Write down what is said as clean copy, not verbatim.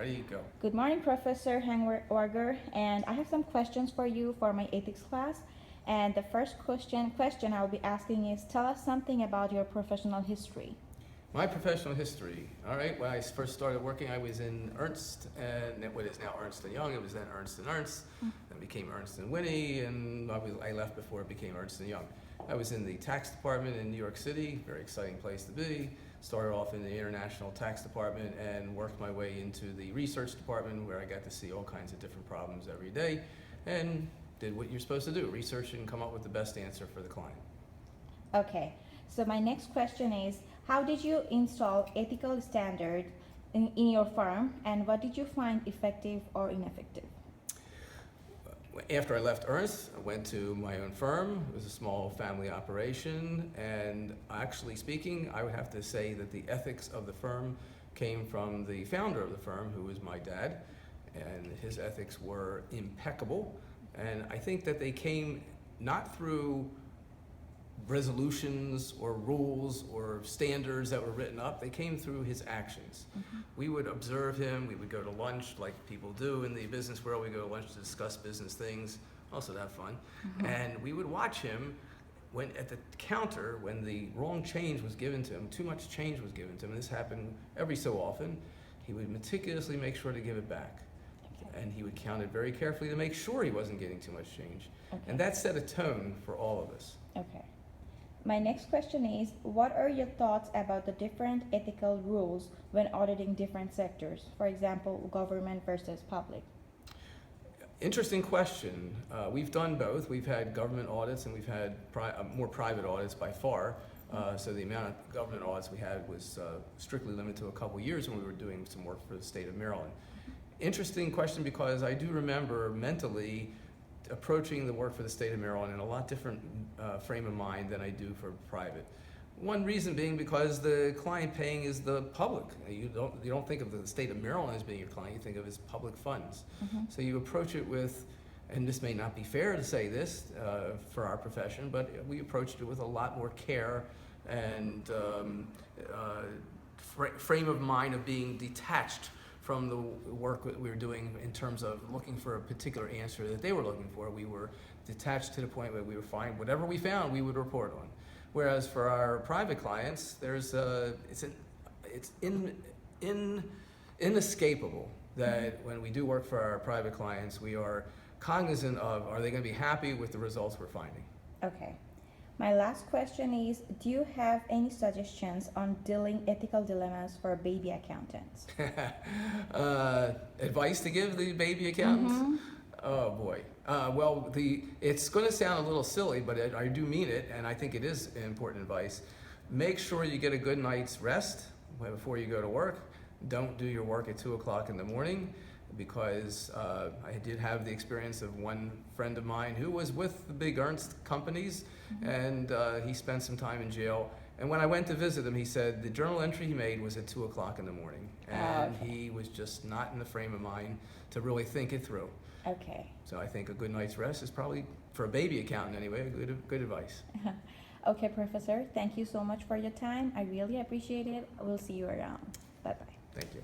Ready, go. Good morning, Professor Handwerger, and I have some questions for you for my ethics class. And the first question I'll be asking is, tell us something about your professional history. My professional history. All right, when I first started working, I was in Ernst, and what is now Ernst & Young. It was then Ernst & Ernst, then became Ernst & Whinney, and I left before it became Ernst & Young. I was in the tax department in New York City, very exciting place to be. Started off in the international tax department and worked my way into the research department, where I got to see all kinds of different problems every day, and did what you're supposed to do, research and come up with the best answer for the client. Okay, so my next question is, how did you install ethical standards in your firm, and what did you find effective or ineffective? After I left Ernst, I went to my own firm. It was a small family operation, and actually speaking, I would have to say that the ethics of the firm came from the founder of the firm, who was my dad, and his ethics were impeccable. And I think that they came not through resolutions or rules or standards that were written up. They came through his actions. We would observe him. We would go to lunch like people do in the business world. We go to lunch to discuss business things, also to have fun. And we would watch him when at the counter, when the wrong change was given to him, too much change was given to him. This happened every so often. He would meticulously make sure to give it back. And he would count it very carefully to make sure he wasn't getting too much change. And that set a tone for all of us. Okay. My next question is, what are your thoughts about the different ethical rules when auditing different sectors? For example, government versus public. Interesting question. We've done both. We've had government audits and we've had more private audits by far. So the amount of government audits we had was strictly limited to a couple years when we were doing some work for the state of Maryland. Interesting question, because I do remember mentally approaching the work for the state of Maryland in a lot different frame of mind than I do for private. One reason being because the client paying is the public. You don't think of the state of Maryland as being your client, you think of it as public funds. So you approach it with, and this may not be fair to say this for our profession, but we approached it with a lot more care and frame of mind of being detached from the work that we were doing in terms of looking for a particular answer that they were looking for. We were detached to the point where we were fine. Whatever we found, we would report on. Whereas for our private clients, there's it's inescapable that when we do work for our private clients, we are cognizant of, are they going to be happy with the results we're finding? Okay. My last question is, do you have any suggestions on dealing ethical dilemmas for baby accountants? Advice to give the baby accountants? Oh boy. Well, it's going to sound a little silly, but I do mean it, and I think it is important advice. Make sure you get a good night's rest before you go to work. Don't do your work at 2 o'clock in the morning, because I did have the experience of one friend of mine who was with the big Ernst companies, and he spent some time in jail. And when I went to visit him, he said the journal entry he made was at 2 o'clock in the morning, and he was just not in the frame of mind to really think it through. Okay. So I think a good night's rest is probably, for a baby accountant anyway, good advice. Okay, Professor, thank you so much for your time. I really appreciate it. We'll see you around. Bye-bye. Thank you.